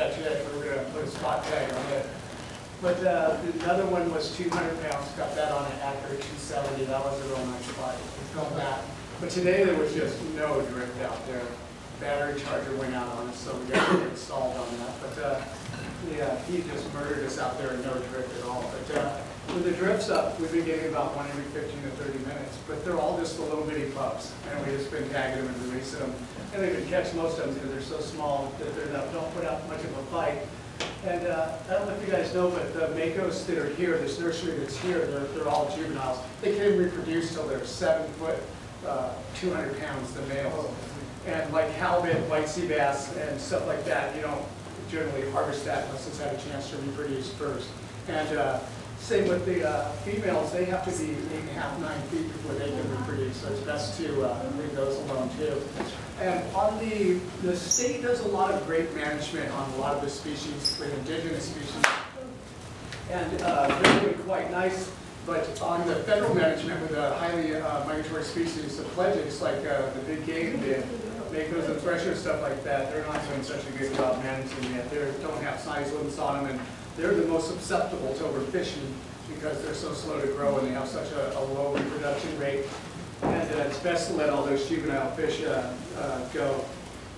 catch it. We were going to put a spot tag on it. But another one was 200 pounds. Got that on an accurate 270. That was a real nice spot. We filmed that. But today there was just no drift out there. Battery charger went out on us, so we got to get installed on that. But yeah, he just murdered us out there and no drift at all. But with the drifts up, we've been getting about one every 15 to 30 minutes. But they're all just the little bitty pups, and we just been tagging them and releasing them. And they can catch most of them because they're so small that they don't put out much of a fight. And I don't know if you guys know, but the makos that are here, this nursery that's here, they're all juveniles. They can reproduce till they're 7 foot, 200 pounds, the males. And like halibut, white sea bass, and stuff like that, you don't generally harvest that unless it's had a chance to reproduce first. And same with the females, they have to be 8.5, 9 feet before they can reproduce, so it's best to leave those alone too. And on the state does a lot of great management on a lot of the species, the indigenous species, and they're doing quite nice. But on the federal management with the highly migratory species, the pledges, like the big game, the makos and threshers, stuff like that, they're not doing such a good job managing yet. They don't have size limits on them, and they're the most susceptible to overfishing because they're so slow to grow and they have such a low reproduction rate. And it's best to let all those juvenile fish go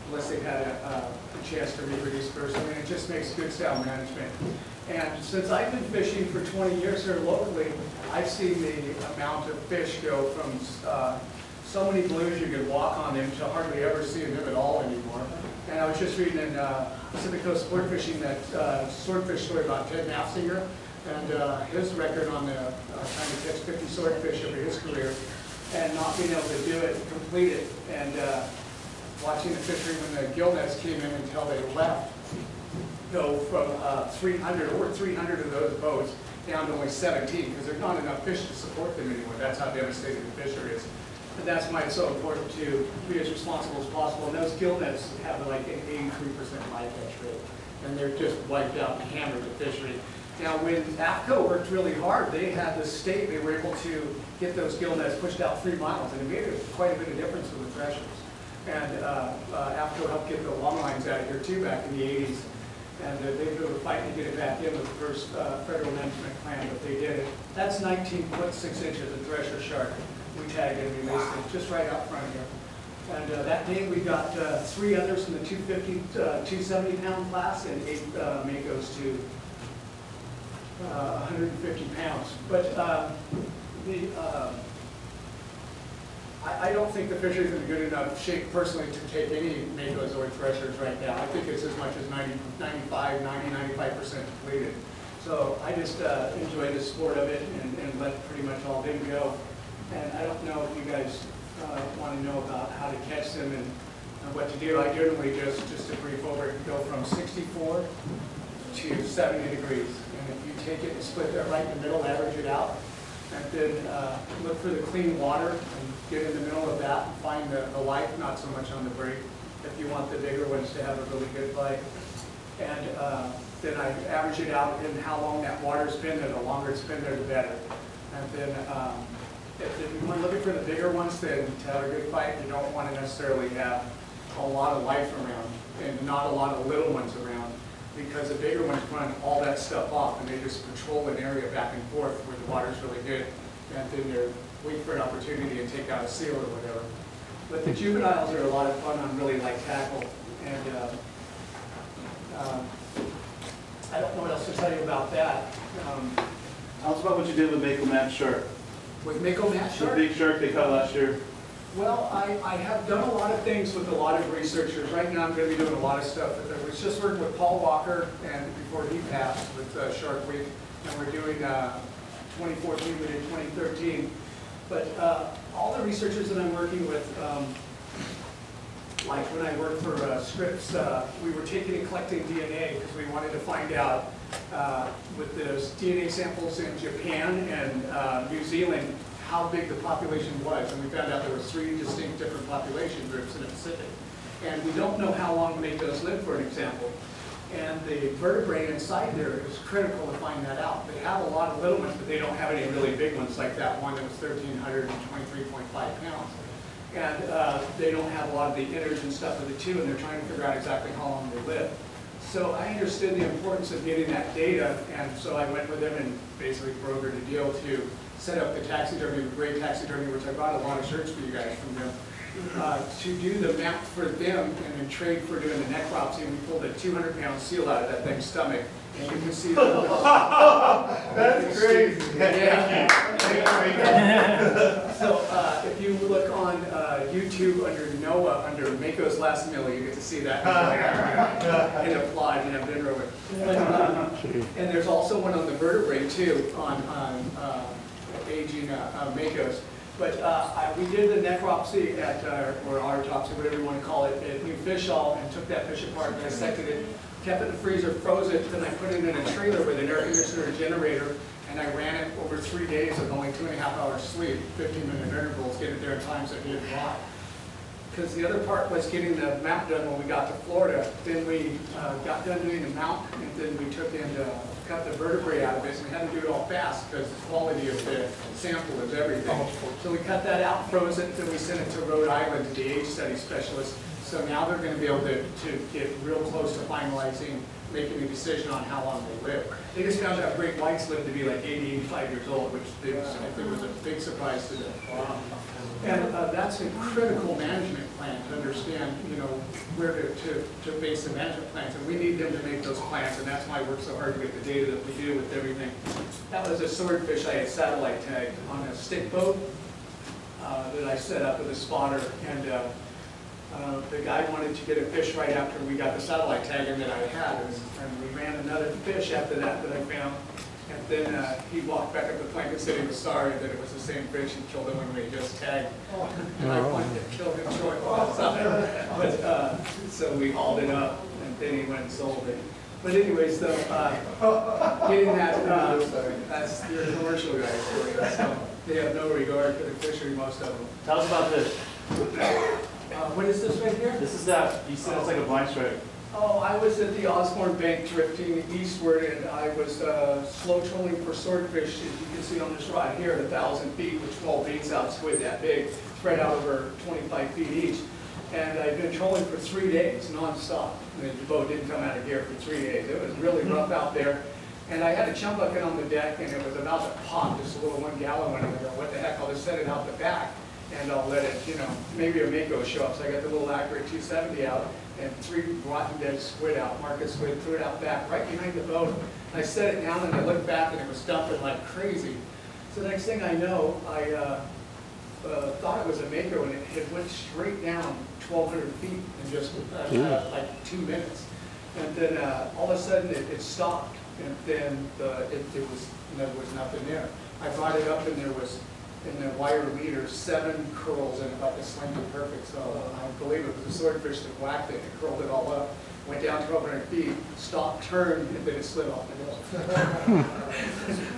unless they've had a chance to reproduce first. I mean, it just makes good style management. And since I've been fishing for 20 years here locally, I've seen the amount of fish go from so many blues you could walk on them to hardly ever seeing them at all anymore. And I was just reading in Pacific Coast Sport Fishing that swordfish story about Ted Nafziger and his record on the trying to catch 50 swordfish over his career and not being able to do it and complete it. And watching the fishery when the gill nets came in until they left, go from 300 of those boats down to only 17 because there's not enough fish to support them anymore. That's how devastating the fishery is. And that's why it's so important to be as responsible as possible. And those gill nets have like an 83% bycatch rate. And they're just wiped out and hammered the fishery. Now when AFCO worked really hard, they had the state, they were able to get those gill nets pushed out 3 miles. And it made quite a bit of difference for the threshers. And AFCO helped get the long lines out of here too back in the 80s. And they were fighting to get it back in with the first federal management plan, but they did it. That's 19 foot 6 inches of thresher shark. We tagged it and released it just right out front here. And that day we got 3 others in the 250, 270 pound class and 8 makos to 150 pounds. But I don't think the fishery is in good enough shape personally to take any makos or threshers right now. I think it's as much as 95% depleted. So I just enjoy the sport of it and let pretty much all them go. And I don't know if you guys want to know about how to catch them and what to do. I generally just a brief over, go from 64 to 70 degrees. And if you take it and split that right in the middle, average it out, and then look for the clean water and get in the middle of that and find the life, not so much on the break, if you want the bigger ones to have a really good bite. And then I average it out in how long that water's been there. The longer it's been there, the better. And then if you want looking for the bigger ones, then to have a good fight, you don't want to necessarily have a lot of life around and not a lot of little ones around, because the bigger ones run all that stuff off and they just patrol an area back and forth where the water's really good, and then they're waiting for an opportunity to take out a seal or whatever. But the juveniles are a lot of fun on really light tackle, and I don't know what else to tell you about that. Tell us about what you did with Mako Match Shark. With Mako Match Shark? The big shark they caught last year. Well, I have done a lot of things with a lot of researchers. Right now I'm going to be doing a lot of stuff. I was just working with Paul Walker, and before he passed with Shark Week, and we're doing 2014, we did 2013. But all the researchers that I'm working with, like when I worked for Scripps, we were taking and collecting DNA because we wanted to find out with those DNA samples in Japan and New Zealand how big the population was. And we found out there were 3 distinct different population groups in the Pacific. And we don't know how long makos live, for an example. And the vertebrae inside there is critical to find that out. They have a lot of little ones, but they don't have any really big ones like that one that was 1,323.5 pounds. And they don't have a lot of the innards and stuff of the 2, and they're trying to figure out exactly how long they live. So I understood the importance of getting that data, and so I went with them and basically brokered a deal to set up the taxidermy, great taxidermy, which I bought a lot of shirts for you guys from them, to do the mount for them, and in trade for doing the necropsy, and we pulled a 200-pound seal out of that thing's stomach, and you can see the That's crazy. Yeah. So if you look on YouTube under Noah, under Mako's Last Meal, you get to see that in applied and I've been over it. And there's also one on the vertebrae too, on aging Mako's. But we did the necropsy at, or autopsy, whatever you want to call it, at New Fish Hall, and took that fish apart, dissected it, kept it in the freezer, froze it, then I put it in a trailer with an air conditioner generator, and I ran it over 3 days with only 2.5 hours sleep, 15-minute intervals, get it there in time so it didn't rot. Because the other part was getting the mount done when we got to Florida. Then we got done doing the mount, and then we took and cut the vertebrae out of it, and we had to do it all fast because the quality of the sample is everything. So we cut that out, froze it, then we sent it to Rhode Island to the age study specialist. So now they're going to be able to get real close to finalizing, making a decision on how long they live. They just found out great whites live to be like 80, 85 years old, which I think was a big surprise to them. And that's a critical management plan to understand, you know, where to base the management plans. And we need them to make those plans, and that's why I work so hard to get the data that we do with everything. That was a swordfish I had satellite tagged on a stick boat that I set up with a spotter. And the guy wanted to get a fish right after we got the satellite tagging that I had. And we ran another fish after that I found. And then he walked back up the plank and said he was sorry that it was the same fish and killed him when we just tagged. And I wanted to kill him short outside. But so we hauled it up, and then he went and sold it. But anyways, though, getting that, that's your commercial guys for you. So they have no regard for the fishery, most of them. Tell us about this. What is this right here? This is that, you said it's like a blind strike. Oh, I was at the Osborne Bank drifting eastward, and I was slow trolling for swordfish. As you can see on this rod here, at 1,000 feet with 12 baits out, squid that big, spread out over 25 feet each. And I've been trolling for 3 days, nonstop. The boat didn't come out of gear for 3 days. It was really rough out there. And I had a chum bucket on the deck, and it was about to pop, just a little 1 gallon one. And I go, what the heck, I'll just set it out the back, and I'll let it, you know, maybe a mako show up. So I got the little accurate 270 out, and 3 rotten dead squid out, market squid, threw it out back, right behind the boat. And I set it down, and I looked back, and it was dumping like crazy. So the next thing I know, I thought it was a mako, and it went straight down 1,200 feet in just like 2 minutes. And then all of a sudden, it stopped, and then there was nothing there. I brought it up, and there was, in the wire leader, 7 curls and about this length of perfect. So I believe it was a swordfish that whacked it and curled it all up. Went down 1,200 feet, stopped, turned, and then it slid off the hill.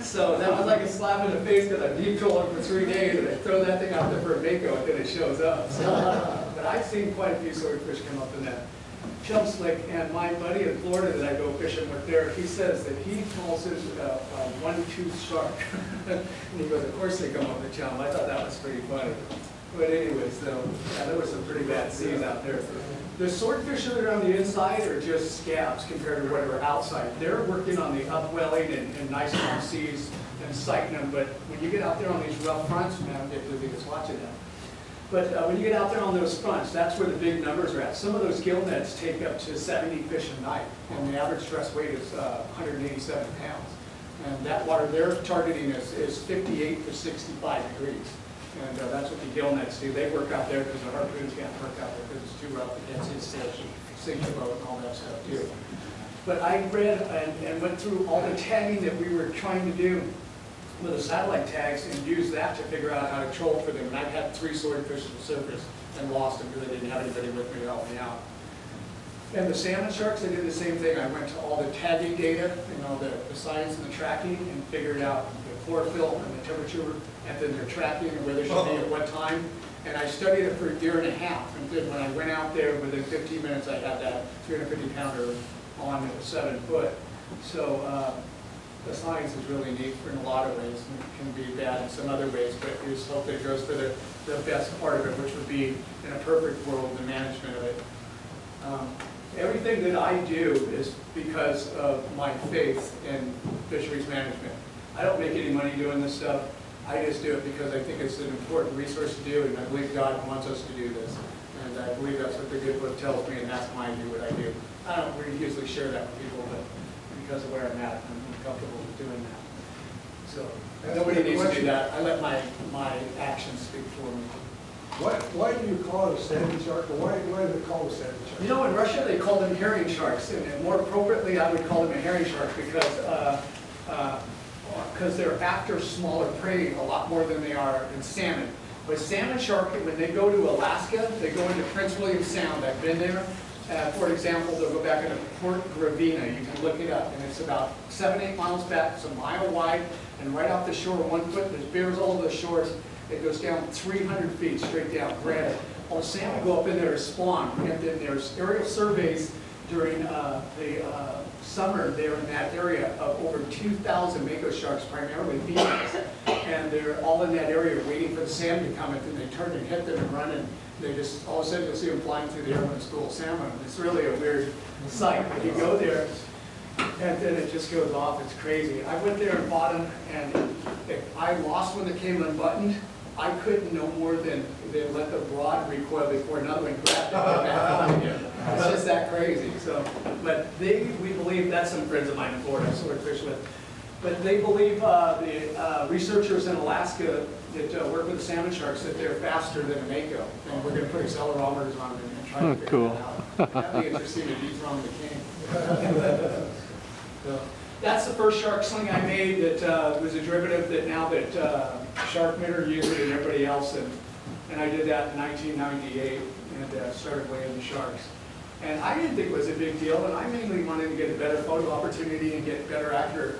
So that was like a slap in the face because I deep trolling for 3 days, and I throw that thing out there for a mako, and then it shows up. So, but I've seen quite a few swordfish come up in that chum slick, and my buddy in Florida that I go fishing with there, he says that he calls his one-tooth shark. And he goes, of course they come up the chum. I thought that was pretty funny. But anyways, though, yeah, there were some pretty bad seas out there. The swordfish that are on the inside are just scabs compared to what are outside. They're working on the upwelling and nice calm seas and sighting them, but when you get out there on these rough fronts, man, I can't believe it's watching them. But when you get out there on those fronts, that's where the big numbers are at. Some of those gill nets take up to 70 fish a night, and the average stress weight is 187 pounds. And that water they're targeting is 58 to 65 degrees. And that's what the gill nets do. They work out there because the harpoons can't work out there because it's too rough against his sink the boat and all that stuff too. But I read and went through all the tagging that we were trying to do with the satellite tags and used that to figure out how to troll for them. And I've had 3 swordfish on the surface and lost them because I didn't have anybody with me to help me out. And the salmon sharks, I did the same thing. I went to all the tagging data, you know, the science and the tracking, and figured out the chlorophyll and the temperature, and then their tracking and where they should be at what time. And I studied it for a year and a half. And then when I went out there, within 15 minutes, I had that 350-pounder on at 7 foot. So the science is really neat in a lot of ways. And it can be bad in some other ways, but we just hope that it goes for the best part of it, which would be, in a perfect world, the management of it. everything that I do is because of my faith in fisheries management. I don't make any money doing this stuff. I just do it because I think it's an important resource to do, and I believe God wants us to do this. And I believe that's what the good book tells me, and that's why I do what I do. I don't really usually share that with people, but because of where I'm at, I'm comfortable with doing that. So nobody needs to do that. I let my actions speak for me. Why do you call it a sandy shark, or why do they call it a sandy shark? You know, in Russia they call them herring sharks, and more appropriately I would call them a herring shark because they're after smaller prey a lot more than they are in salmon. But salmon shark, when they go to Alaska, they go into Prince William Sound. I've been there. For example, they'll go back into Port Gravina. You can look it up, and it's about 7-8 miles back. It's a mile wide, and right off the shore, 1 foot. There's bears all over the shores. It goes down 300 feet straight down, granite. All the salmon go up in there to spawn, and then there's aerial surveys during the summer there in that area of over 2,000 mako sharks, primarily females. And they're all in that area waiting for the salmon to come, and then they turn and hit them and run, and they just, all of a sudden you'll see them flying through the air when it's full of salmon. It's really a weird sight. But you go there, and then it just goes off. It's crazy. I went there and bought them, and if I lost one that came unbuttoned, I couldn't no more than let the rod recoil before another one grabbed it and put it back on again. It's just that crazy. So, but we believe, that's some friends of mine in Florida I swordfish with. But they believe, the researchers in Alaska that work with the salmon sharks, that they're faster than a mako. And we're going to put accelerometers on them and try to figure that out. That'd be interesting to dethrone the king. So, that's the first shark sling I made that was a derivative that now that SharkMitter uses it and everybody else. And I did that in 1998 and started weighing the sharks. And I didn't think it was a big deal, and I mainly wanted to get a better photo opportunity and get better accurate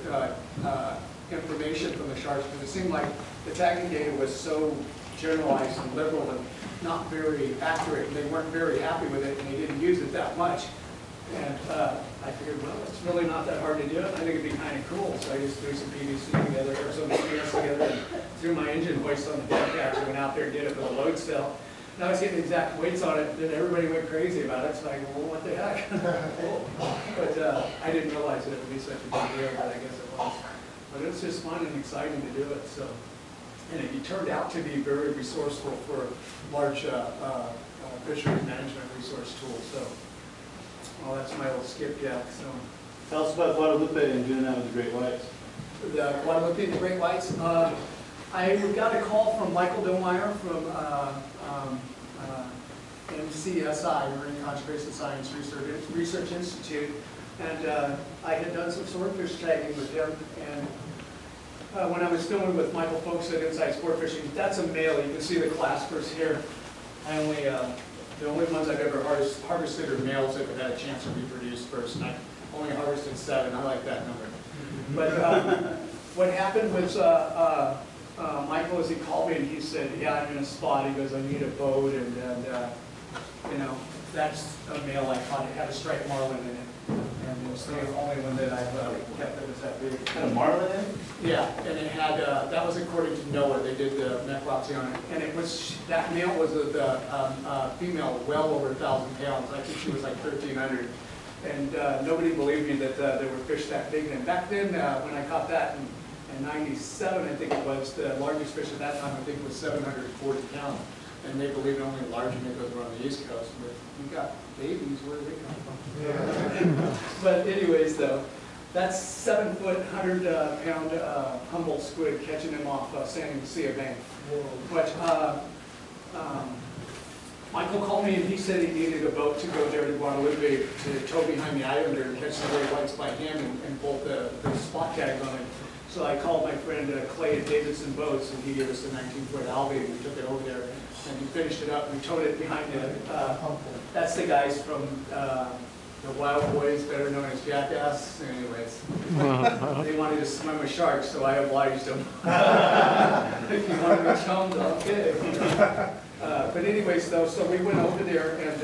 information from the sharks, because it seemed like the tagging data was so generalized and liberal and not very accurate, and they weren't very happy with it, and they didn't use it that much. And I figured, well, it's really not that hard to do it. I think it'd be kind of cool. So I just threw some PVC together, or some PS together, and threw my engine hoist on the deck. Actually went out there and did it with a load cell. And I was getting exact weights on it, and everybody went crazy about it. So I go, well, what the heck? But I didn't realize that it would be such a big deal, but I guess it was. But it's just fun and exciting to do it. So, and it turned out to be very resourceful for large fisheries management resource tools. So. Well, that's my little skipjack. So, Tell us about Guadalupe and doing that with the great whites. The Guadalupe and the great whites. I got a call from Michael Domeyer from MCSI, Marine Conservation Science Research Institute, and I had done some swordfish tagging with him. And when I was filming with Michael Folks at Inside Sport Fishing, that's a male. You can see the claspers here. I only the only ones I've ever harvested are males that have had a chance to reproduce first, and I only harvested 7. I like that number. But what happened was Michael, as he called me, and he said, yeah, I'm in a spot. He goes, I need a boat, and you know, that's a male I caught. It had a striped marlin in it. And it was the only one that I've kept that was that big. Had a marlin in it? Yeah, and it had, that was according to Noah. They did the necropsy on it. And it was, that male was the female well over 1,000 pounds. I think she was like 1,300. And nobody believed me that there were fish that big. And back then, when I caught that in 97, I think it was, the largest fish at that time, I think was 740 pounds. And they believed only larger minnows were on the East Coast. But we got babies, where do they come from? Yeah. But anyways, though, that's 7 foot, 100 pound Humboldt squid catching them off San Lucia Bank. But Michael called me and he said he needed a boat to go there to Guadalupe to tow behind the islander and catch the great whites by hand and bolt the spot tags on it. So I called my friend Clay at Davidson Boats, and he gave us the 19-foot Albie, and we took it over there, and he finished it up, and we towed it behind the, that's the guys from the Wild Boys, better known as Jackass. Anyways, they wanted to swim with sharks, so I obliged them. If you want to be chummed, okay. But anyways, though, so we went over there, and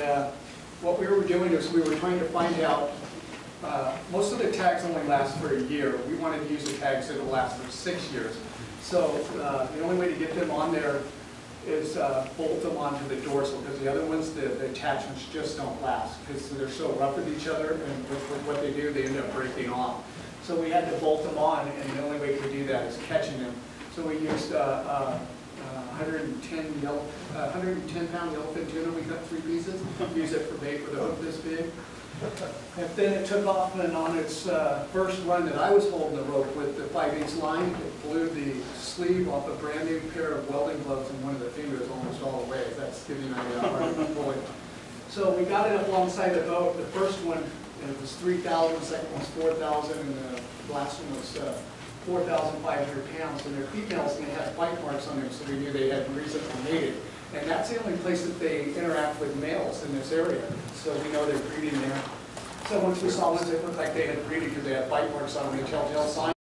what we were doing is we were trying to find out, most of the tags only last for a year. We wanted to use the tags that will last for 6 years. So the only way to get them on there is bolt them onto the dorsal, because the other ones, the attachments just don't last, because they're so rough with each other, and with what they do, they end up breaking off. So we had to bolt them on, and the only way we could do that is catching them. So we used 110-pound yellowfin tuna. We cut 3 pieces, use it for bait with a hook this big. And then it took off, and on its first run that I was holding the rope with the 5/8 line, it blew the sleeve off a brand new pair of welding gloves, and one of the fingers almost all the way. That's giving you an idea how hard it pulled. So we got it up alongside the boat. The first one, it was 3,000, the second one was 4,000, and the last one was 4,500 pounds. And they're females, and they had bite marks on them, so we knew they had recently mated. And that's the only place that they interact with males in this area. So we know they're breeding there. So once we saw ones that looked like they had breeding because they had bite marks on them, a telltale sign.